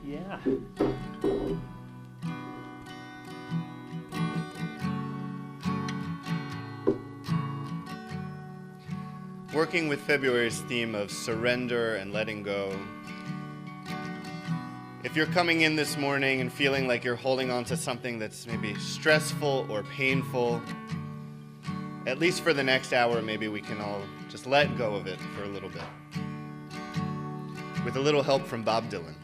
Yeah. Working with February's theme of surrender and letting go. If you're coming in this morning and feeling like you're holding on to something that's maybe stressful or painful, at least for the next hour, maybe we can all just let go of it for a little bit. With a little help from Bob Dylan.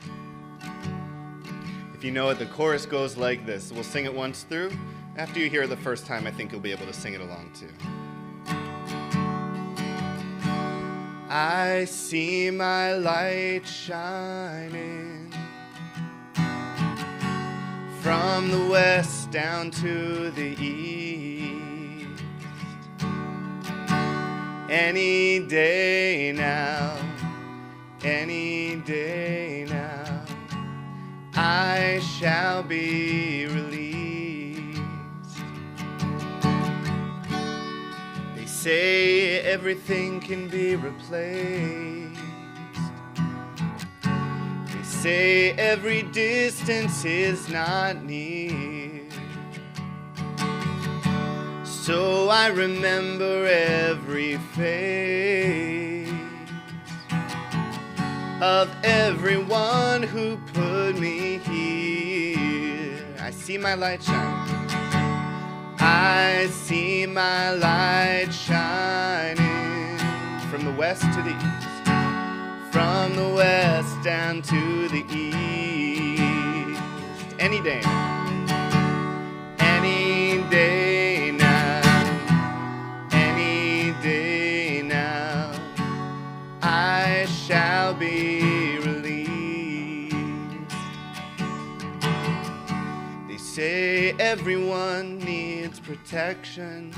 If you know it, the chorus goes like this. We'll sing it once through. After you hear it the first time, I think you'll be able to sing it along too. I see my light shining from the west down to the east. Any day now, I shall be released. They say everything can be replaced. They say every distance is not near. So I remember every face of everyone who put me here. I see my light shine. I see my light shining from the west to the east, from the west down to the east. Any day now, any day now, any day now, I shall be released. They say everyone needs protection.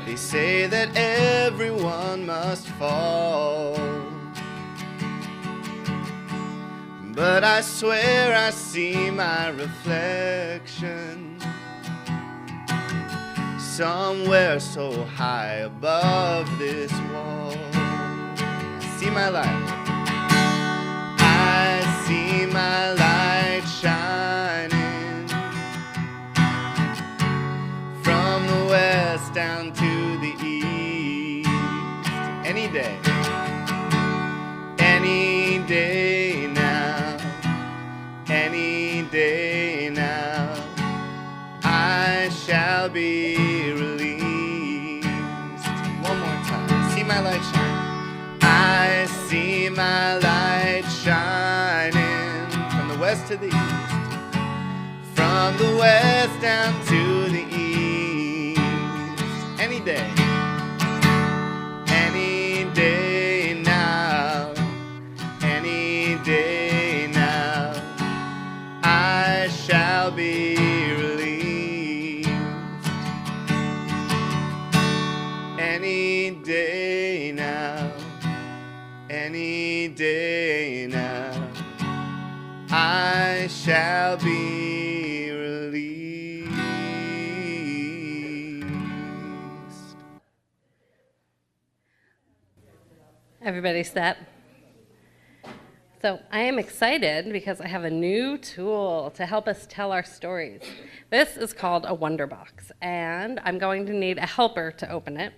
They say that everyone must fall. But I swear I see my reflection somewhere so high above this wall. I see my light. I see my light shining from the west down to the east. Any day now, any day now, I shall be released. One more time. See my light shine. I see my light shining from the west to the east, from the west down to the east. Any day now, any day now, I shall be released. Any day now, any day now, I shall be released. Everybody set? So I am excited because I have a new tool to help us tell our stories. This is called a Wonder Box, and I'm going to need a helper to open it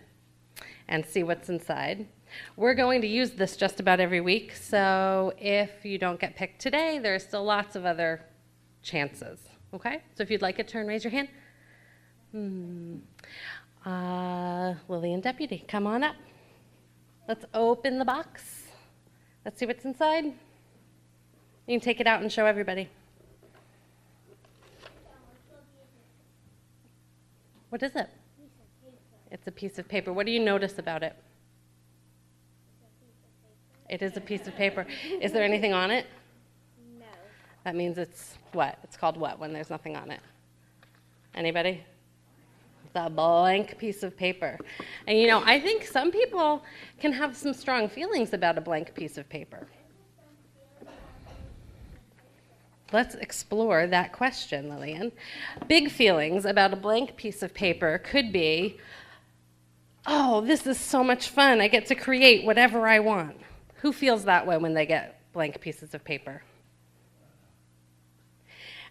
and see what's inside. We're going to use this just about every week, so if you don't get picked today, there's still lots of other chances, okay? So if you'd like a turn, raise your hand. Lillian Deputy, come on up. Let's open the box. Let's see what's inside. You can take it out and show everybody. What is it? It's a piece of paper. What do you notice about it? It is a piece of paper. Is there anything on it? No. That means it's what? It's called what when there's nothing on it? Anybody? It's a blank piece of paper. And you know, I think some people can have some strong feelings about a blank piece of paper. Let's explore that question, Lillian. Big feelings about a blank piece of paper could be, oh, this is so much fun. I get to create whatever I want. Who feels that way when they get blank pieces of paper.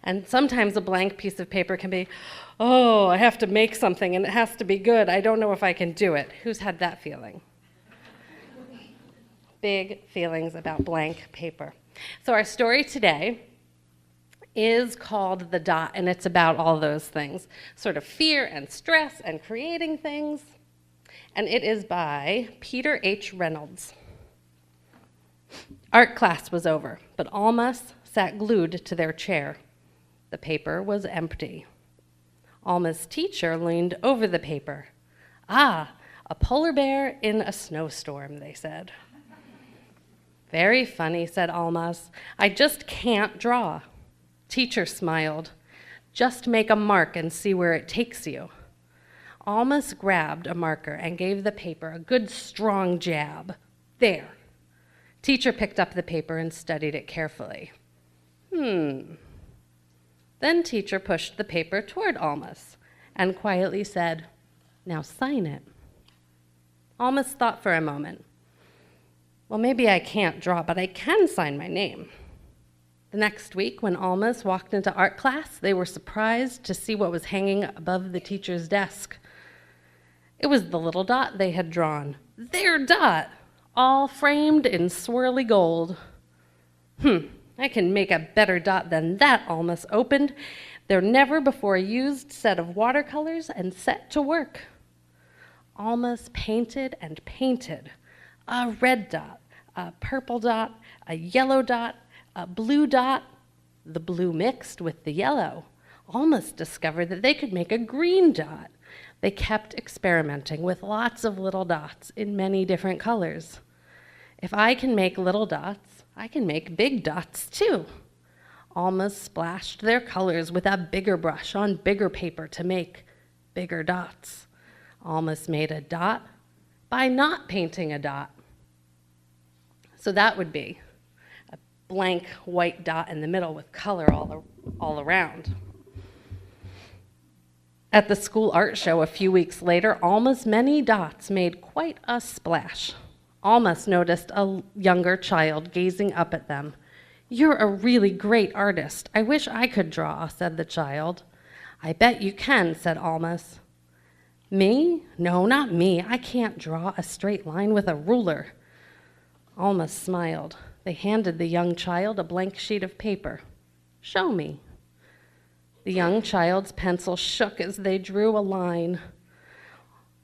And sometimes a blank piece of paper can be, oh, I have to make something and it has to be good. I don't know if I can do it. Who's had that feeling? Big feelings about blank paper. So our story today is called The Dot, and it's about all those things, sort of fear and stress and creating things. And it is by Peter H. Reynolds. Art class was over, but Alma's sat glued to their chair. The paper was empty. Alma's teacher leaned over the paper. Ah, a polar bear in a snowstorm, they said. Very funny, said Alma's. I just can't draw. Teacher smiled. Just make a mark and see where it takes you. Alma's grabbed a marker and gave the paper a good strong jab. There. Teacher picked up the paper and studied it carefully. Then teacher pushed the paper toward Alma's and quietly said, now sign it. Alma's thought for a moment. Well, maybe I can't draw, but I can sign my name. The next week, when Alma's walked into art class, they were surprised to see what was hanging above the teacher's desk. It was the little dot they had drawn. Their dot, all framed in swirly gold. I can make a better dot than that, Alma opened their never-before-used set of watercolors and set to work. Alma's painted and painted. A red dot, a purple dot, a yellow dot, a blue dot. The blue mixed with the yellow. Alma's discovered that they could make a green dot. They kept experimenting with lots of little dots in many different colors. If I can make little dots, I can make big dots too. Alma's splashed their colors with a bigger brush on bigger paper to make bigger dots. Alma's made a dot by not painting a dot. So that would be a blank white dot in the middle with color all around. At the school art show a few weeks later, Alma's many dots made quite a splash. Alma noticed a younger child gazing up at them. You're a really great artist. I wish I could draw, said the child. I bet you can, said Alma. Me? No, not me. I can't draw a straight line with a ruler. Alma smiled. They handed the young child a blank sheet of paper. Show me. The young child's pencil shook as they drew a line.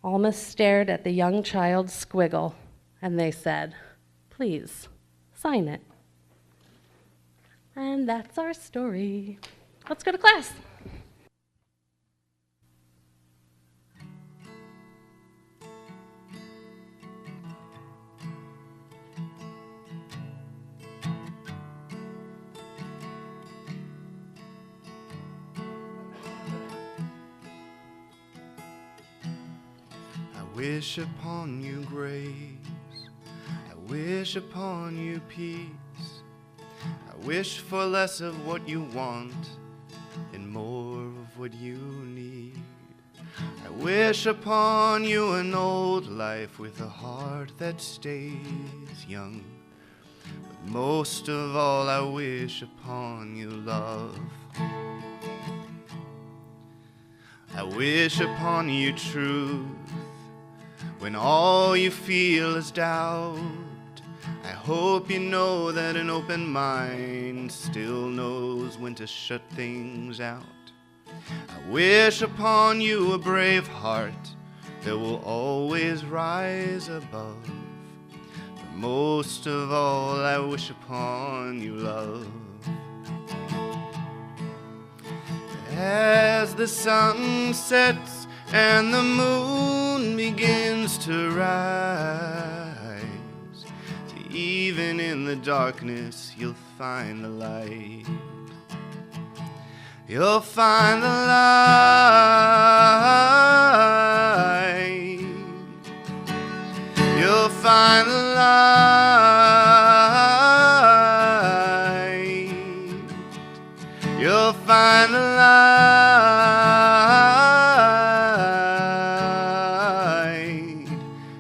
Alma stared at the young child's squiggle, and they said, please, sign it. And that's our story. Let's go to class. I wish upon you grace, I wish upon you peace, I wish for less of what you want and more of what you need. I wish upon you an old life with a heart that stays young, but most of all I wish upon you love. I wish upon you truth, when all you feel is doubt. I hope you know that an open mind still knows when to shut things out. I wish upon you a brave heart that will always rise above. But most of all, I wish upon you love. As the sun sets and the moon begins to rise, even in the darkness you'll find the light. You'll find the light. You'll find the light. You'll find the light.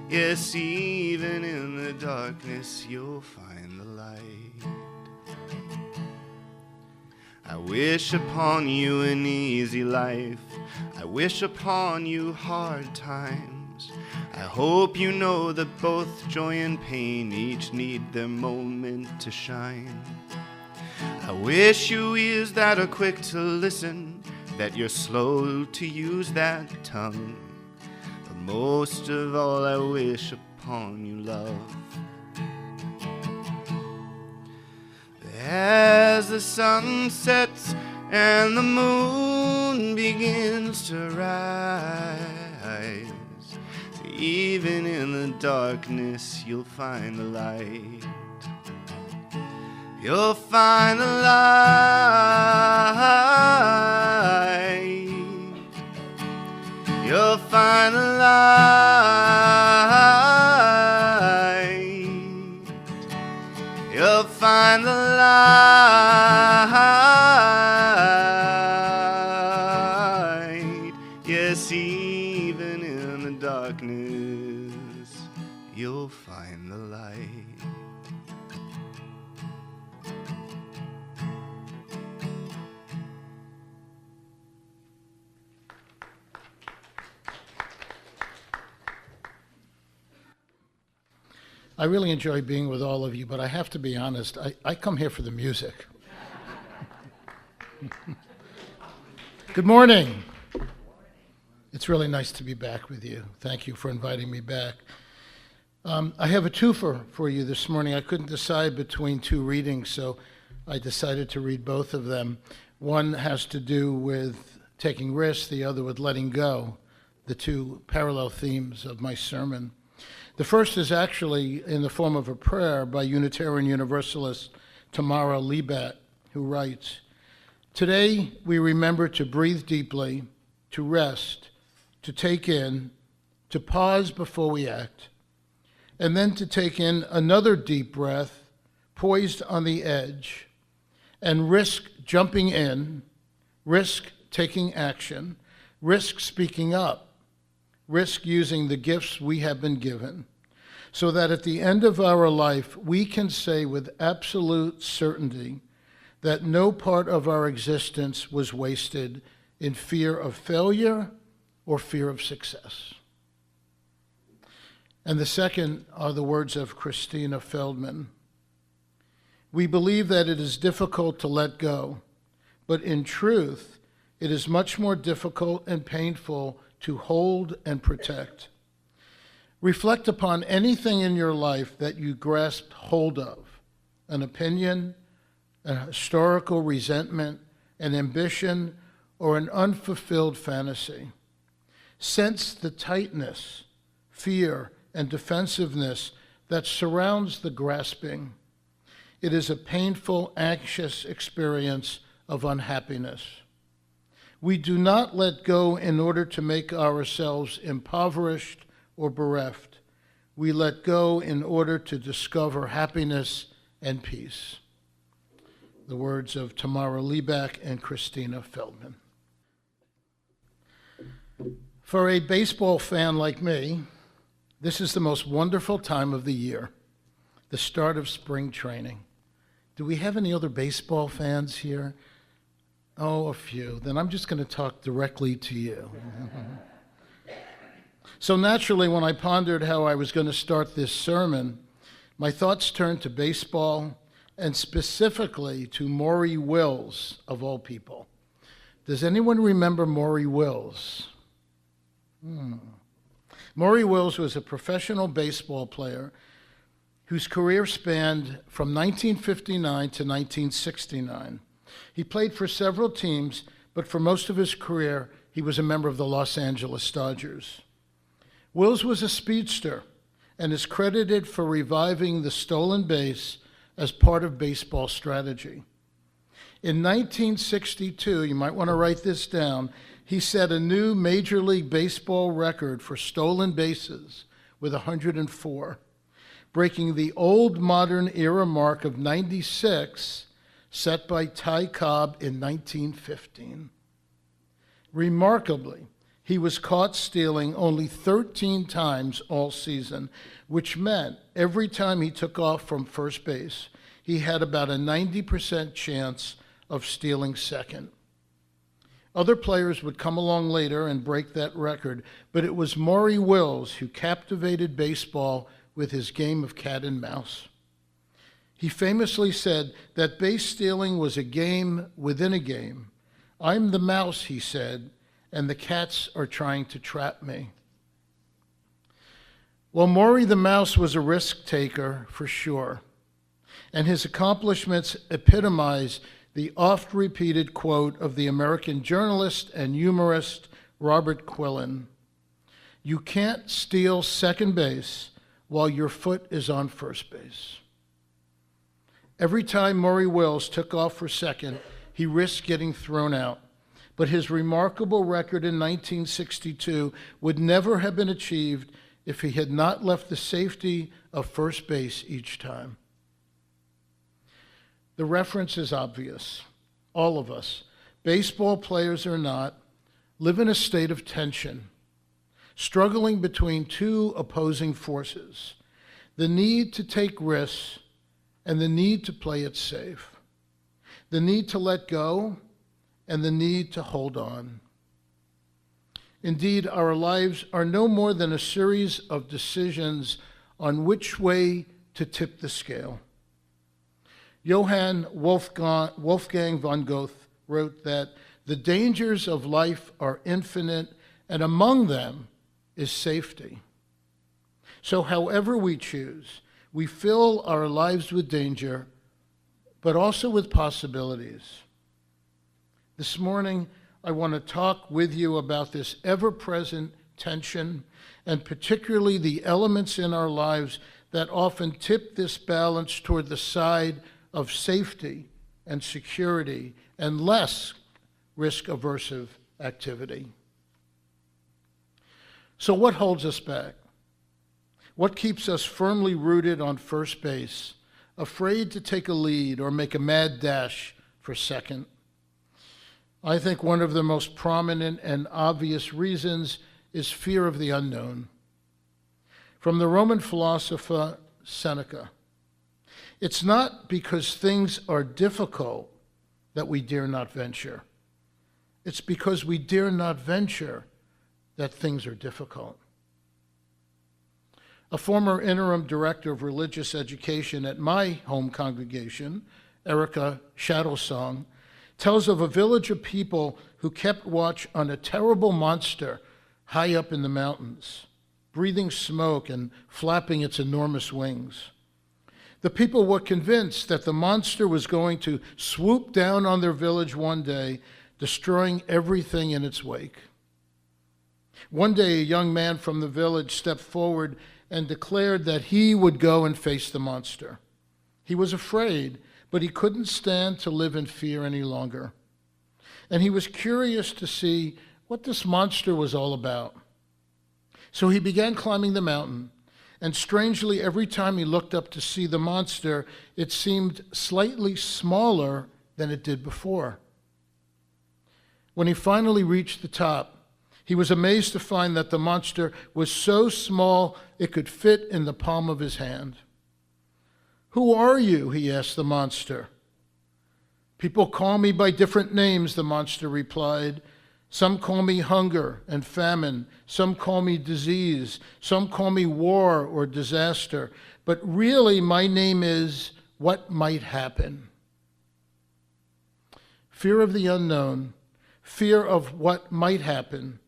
Yes, even in the darkness you'll find find the light. I wish upon you an easy life. I wish upon you hard times. I hope you know that both joy and pain each need their moment to shine. I wish you ears that are quick to listen, that you're slow to use that tongue. But most of all, I wish upon you love. As the sun sets and the moon begins to rise, even in the darkness you'll find the light. You'll find the light. You'll find the light. You'll find the light. Yes, even in the darkness, you'll find the light. I really enjoy being with all of you, but I have to be honest, I come here for the music. Good morning. It's really nice to be back with you. Thank you for inviting me back. I have a twofer for you this morning. I couldn't decide between two readings, so I decided to read both of them. One has to do with taking risks, the other with letting go, the two parallel themes of my sermon. The first is actually in the form of a prayer by Unitarian Universalist Tamara Libat, who writes, "Today we remember to breathe deeply, to rest, to take in, to pause before we act, and then to take in another deep breath, poised on the edge, and risk jumping in, risk taking action, risk speaking up, risk using the gifts we have been given, so that at the end of our life, we can say with absolute certainty that no part of our existence was wasted in fear of failure or fear of success." And the second are the words of Christina Feldman. "We believe that it is difficult to let go, but in truth, it is much more difficult and painful to hold and protect. Reflect upon anything in your life that you grasped hold of, an opinion, a historical resentment, an ambition, or an unfulfilled fantasy. Sense the tightness, fear, and defensiveness that surrounds the grasping. It is a painful, anxious experience of unhappiness. We do not let go in order to make ourselves impoverished or bereft. We let go in order to discover happiness and peace." The words of Tamara Libat and Christina Feldman. For a baseball fan like me, this is the most wonderful time of the year, the start of spring training. Do we have any other baseball fans here? Oh, a few. Then I'm just going to talk directly to you. So naturally, when I pondered how I was going to start this sermon, my thoughts turned to baseball and specifically to Maury Wills, of all people. Does anyone remember Maury Wills? Maury Wills was a professional baseball player whose career spanned from 1959 to 1969. He played for several teams, but for most of his career, he was a member of the Los Angeles Dodgers. Wills was a speedster and is credited for reviving the stolen base as part of baseball strategy. In 1962, you might want to write this down, he set a new Major League Baseball record for stolen bases with 104, breaking the old modern era mark of 96 set by Ty Cobb in 1915. Remarkably, He was caught stealing only 13 times all season, which meant every time he took off from first base, he had about a 90% chance of stealing second. Other players would come along later and break that record, but it was Maury Wills who captivated baseball with his game of cat and mouse. He famously said that base stealing was a game within a game. "I'm the mouse," he said, "and the cats are trying to trap me." Well, Maury the Mouse was a risk taker for sure, and his accomplishments epitomize the oft-repeated quote of the American journalist and humorist Robert Quillen: "You can't steal second base while your foot is on first base." Every time Maury Wills took off for second, he risked getting thrown out. But his remarkable record in 1962 would never have been achieved if he had not left the safety of first base each time. The reference is obvious. All of us, baseball players or not, live in a state of tension, struggling between two opposing forces: the need to take risks and the need to play it safe, the need to let go and the need to hold on. Indeed, our lives are no more than a series of decisions on which way to tip the scale. Johann Wolfgang von Goethe wrote that the dangers of life are infinite, and among them is safety. So however we choose, we fill our lives with danger, but also with possibilities. This morning, I want to talk with you about this ever-present tension, and particularly the elements in our lives that often tip this balance toward the side of safety and security and less risk-aversive activity. So what holds us back? What keeps us firmly rooted on first base, afraid to take a lead or make a mad dash for second? I think one of the most prominent and obvious reasons is fear of the unknown. From the Roman philosopher Seneca, "It's not because things are difficult that we dare not venture. It's because we dare not venture that things are difficult." A former interim director of religious education at my home congregation, Erica Shadowsong, tells of a village of people who kept watch on a terrible monster high up in the mountains, breathing smoke and flapping its enormous wings. The people were convinced that the monster was going to swoop down on their village one day, destroying everything in its wake. One day, a young man from the village stepped forward and declared that he would go and face the monster. He was afraid, but he couldn't stand to live in fear any longer. And he was curious to see what this monster was all about. So he began climbing the mountain, and strangely, every time he looked up to see the monster, it seemed slightly smaller than it did before. When he finally reached the top, he was amazed to find that the monster was so small it could fit in the palm of his hand. "Who are you?" he asked the monster. "People call me by different names," the monster replied. "Some call me hunger and famine. Some call me disease. Some call me war or disaster. But really, my name is what might happen." Fear of the unknown, fear of what might happen,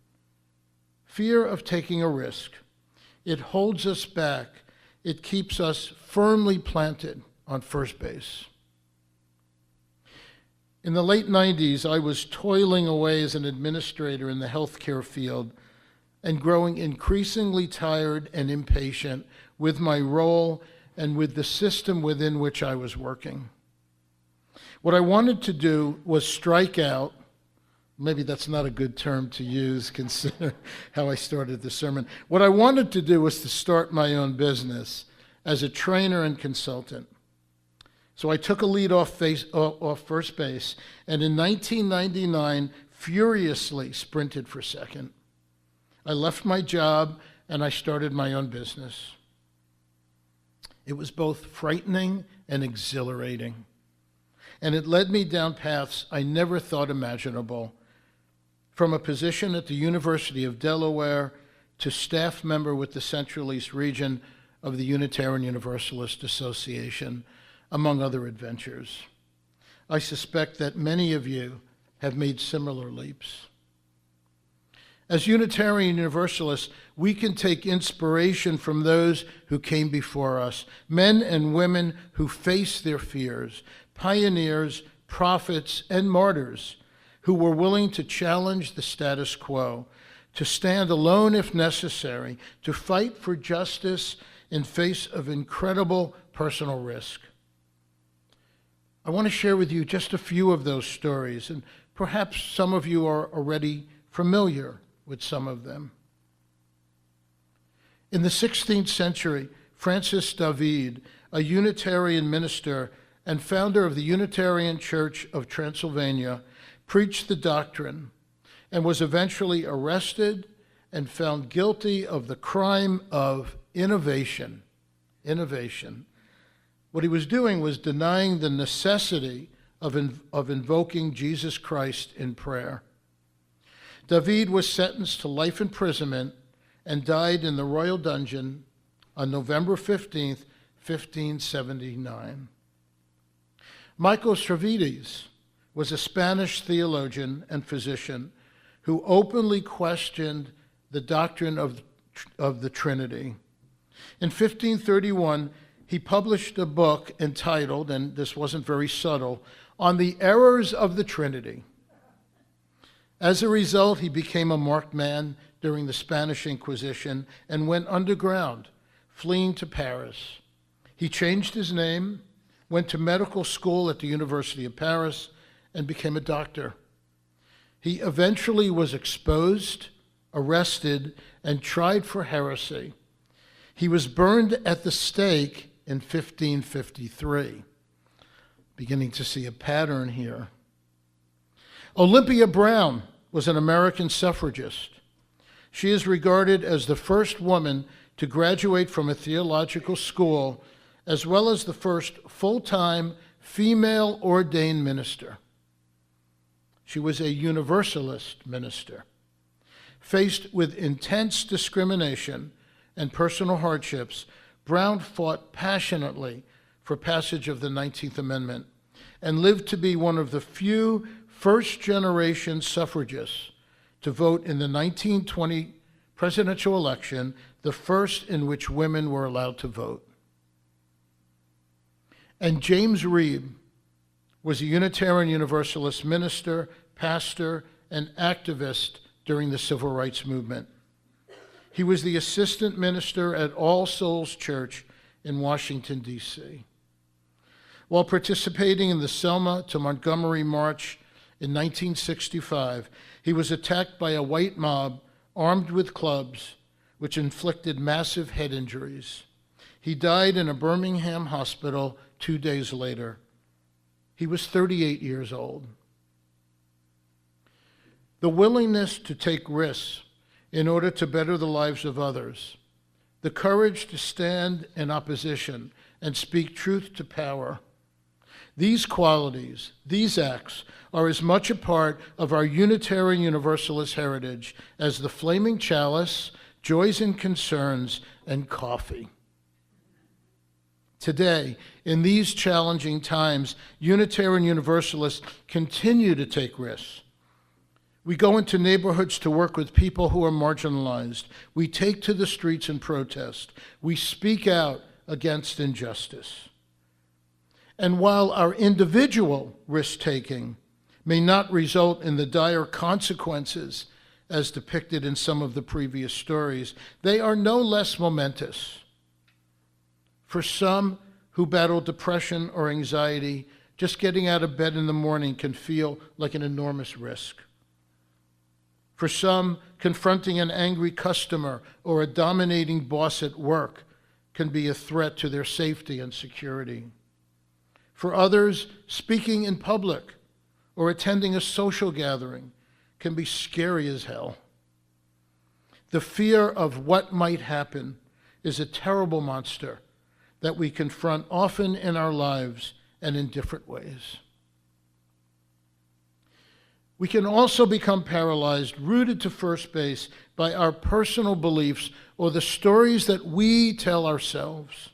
fear of taking a risk. It holds us back. It keeps us firmly planted on first base. In the late 90s, I was toiling away as an administrator in the healthcare field and growing increasingly tired and impatient with my role and with the system within which I was working. What I wanted to do was strike out. Maybe that's not a good term to use, consider how I started the sermon. What I wanted to do was to start my own business as a trainer and consultant. So I took a lead off first base, and in 1999, furiously sprinted for second. I left my job and I started my own business. It was both frightening and exhilarating, and it led me down paths I never thought imaginable, from a position at the University of Delaware to staff member with the Central East region of the Unitarian Universalist Association, among other adventures. I suspect that many of you have made similar leaps. As Unitarian Universalists, we can take inspiration from those who came before us, men and women who faced their fears, pioneers, prophets, and martyrs who were willing to challenge the status quo, to stand alone if necessary, to fight for justice in face of incredible personal risk. I want to share with you just a few of those stories, and perhaps some of you are already familiar with some of them. In the 16th century, Francis David, a Unitarian minister and founder of the Unitarian Church of Transylvania, preached the doctrine and was eventually arrested and found guilty of the crime of innovation. What he was doing was denying the necessity of invoking Jesus Christ in prayer. David was sentenced to life imprisonment and died in the royal dungeon on November 15th, 1579. Michael Servetes was a Spanish theologian and physician who openly questioned the doctrine of the Trinity. In 1531, he published a book entitled, and this wasn't very subtle, On the Errors of the Trinity. As a result, he became a marked man during the Spanish Inquisition and went underground, fleeing to Paris. He changed his name, went to medical school at the University of Paris, and became a doctor. He eventually was exposed, arrested, and tried for heresy. He was burned at the stake in 1553. Beginning to see a pattern here. Olympia Brown was an American suffragist. She is regarded as the first woman to graduate from a theological school, as well as the first full-time female ordained minister. She was a Universalist minister. Faced with intense discrimination and personal hardships, Brown fought passionately for passage of the 19th Amendment and lived to be one of the few first-generation suffragists to vote in the 1920 presidential election, the first in which women were allowed to vote. And James Reeb was a Unitarian Universalist minister, pastor, and activist during the Civil Rights Movement. He was the assistant minister at All Souls Church in Washington, D.C. While participating in the Selma to Montgomery March in 1965, he was attacked by a white mob armed with clubs, which inflicted massive head injuries. He died in a Birmingham hospital 2 days later. He was 38 years old. The willingness to take risks in order to better the lives of others, the courage to stand in opposition and speak truth to power, these qualities, these acts, are as much a part of our Unitarian Universalist heritage as the flaming chalice, joys and concerns, and coffee. Today, in these challenging times, Unitarian Universalists continue to take risks. We go into neighborhoods to work with people who are marginalized. We take to the streets and protest. We speak out against injustice. And while our individual risk-taking may not result in the dire consequences as depicted in some of the previous stories, they are no less momentous. For some who battle depression or anxiety, just getting out of bed in the morning can feel like an enormous risk. For some, confronting an angry customer or a dominating boss at work can be a threat to their safety and security. For others, speaking in public or attending a social gathering can be scary as hell. The fear of what might happen is a terrible monster that we confront often in our lives and in different ways. We can also become paralyzed, rooted to first base by our personal beliefs or the stories that we tell ourselves.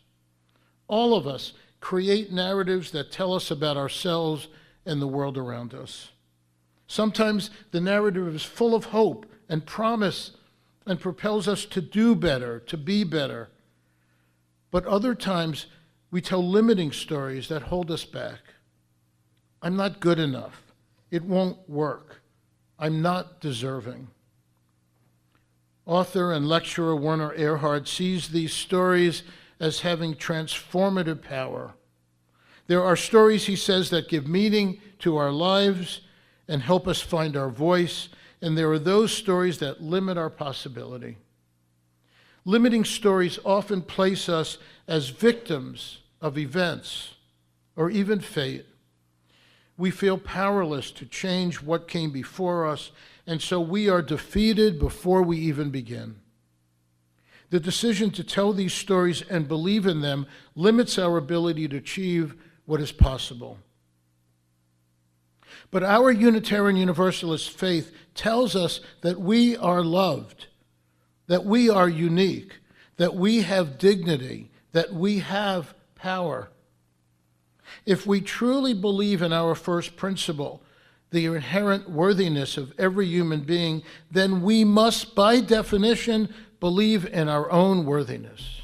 All of us create narratives that tell us about ourselves and the world around us. Sometimes the narrative is full of hope and promise and propels us to do better, to be better. But other times we tell limiting stories that hold us back. I'm not good enough. It won't work. I'm not deserving. Author and lecturer Werner Erhard sees these stories as having transformative power. There are stories, he says, that give meaning to our lives and help us find our voice, and there are those stories that limit our possibility. Limiting stories often place us as victims of events or even fate. We feel powerless to change what came before us, and so we are defeated before we even begin. The decision to tell these stories and believe in them limits our ability to achieve what is possible. But our Unitarian Universalist faith tells us that we are loved, that we are unique, that we have dignity, that we have power. If we truly believe in our first principle, the inherent worthiness of every human being, then we must, by definition, believe in our own worthiness.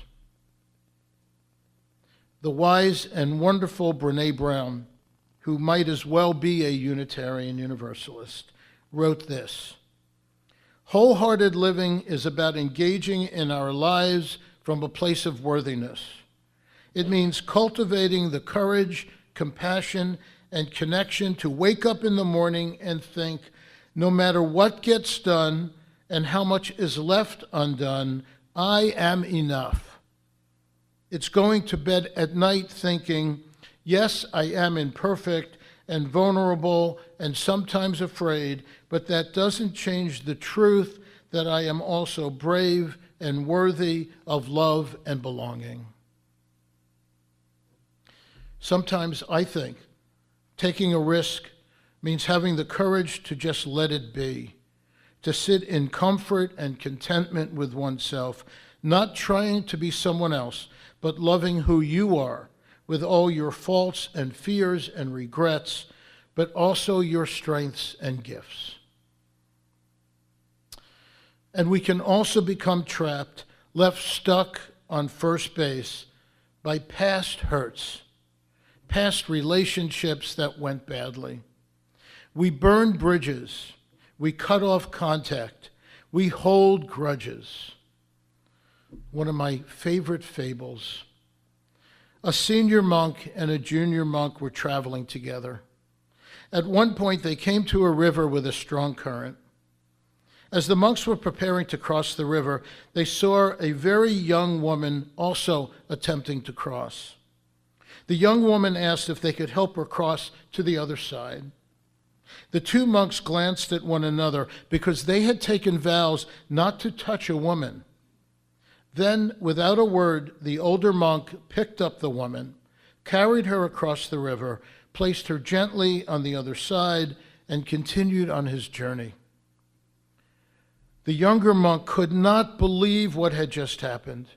The wise and wonderful Brené Brown, who might as well be a Unitarian Universalist, wrote this: "Wholehearted living is about engaging in our lives from a place of worthiness. It means cultivating the courage, compassion, and connection to wake up in the morning and think, no matter what gets done and how much is left undone, I am enough. It's going to bed at night thinking, yes, I am imperfect and vulnerable and sometimes afraid, but that doesn't change the truth that I am also brave and worthy of love and belonging." Sometimes I think taking a risk means having the courage to just let it be, to sit in comfort and contentment with oneself, not trying to be someone else, but loving who you are, with all your faults and fears and regrets, but also your strengths and gifts. And we can also become trapped, left stuck on first base by past hurts, past relationships that went badly. We burn bridges, we cut off contact, we hold grudges. One of my favorite fables. A senior monk and a junior monk were traveling together. At one point, they came to a river with a strong current. As the monks were preparing to cross the river, they saw a very young woman also attempting to cross. The young woman asked if they could help her cross to the other side. The two monks glanced at one another because they had taken vows not to touch a woman. Then, without a word, the older monk picked up the woman, carried her across the river, placed her gently on the other side, and continued on his journey. The younger monk could not believe what had just happened.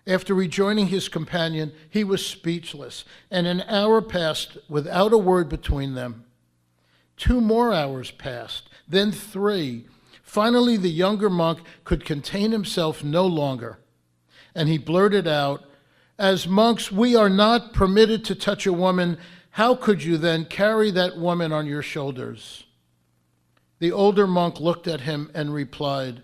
After rejoining his companion, he was speechless, and an hour passed without a word between them. 2 more hours passed, then 3. Finally, the younger monk could contain himself no longer, and he blurted out, "As monks, we are not permitted to touch a woman. How could you then carry that woman on your shoulders?" The older monk looked at him and replied,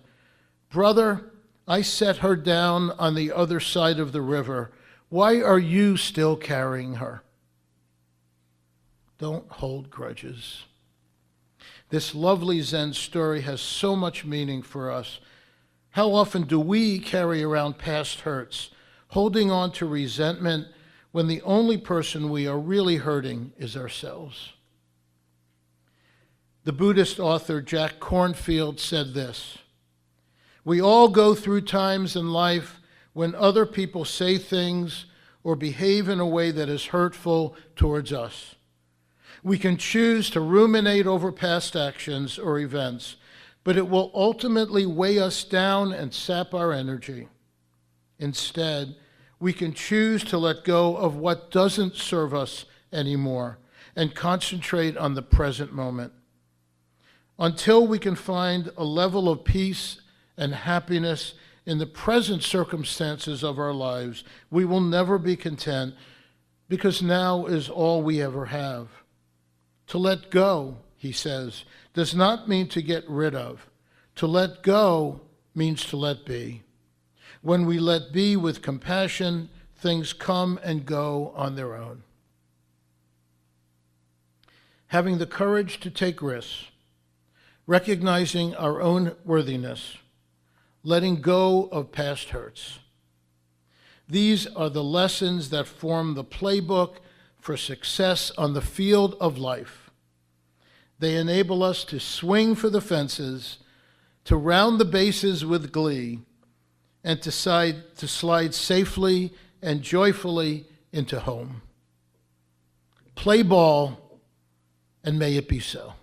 "Brother, I set her down on the other side of the river. Why are you still carrying her?" Don't hold grudges. This lovely Zen story has so much meaning for us. How often do we carry around past hurts, holding on to resentment when the only person we are really hurting is ourselves? The Buddhist author Jack Kornfield said this: We all go through times in life when other people say things or behave in a way that is hurtful towards us. We can choose to ruminate over past actions or events, but it will ultimately weigh us down and sap our energy. Instead, we can choose to let go of what doesn't serve us anymore and concentrate on the present moment. Until we can find a level of peace and happiness in the present circumstances of our lives, we will never be content, because now is all we ever have. To let go, he says, does not mean to get rid of. To let go means to let be. When we let be with compassion, things come and go on their own. Having the courage to take risks, recognizing our own worthiness, letting go of past hurts. These are the lessons that form the playbook for success on the field of life. They enable us to swing for the fences, to round the bases with glee, and to slide safely and joyfully into home. Play ball, and may it be so.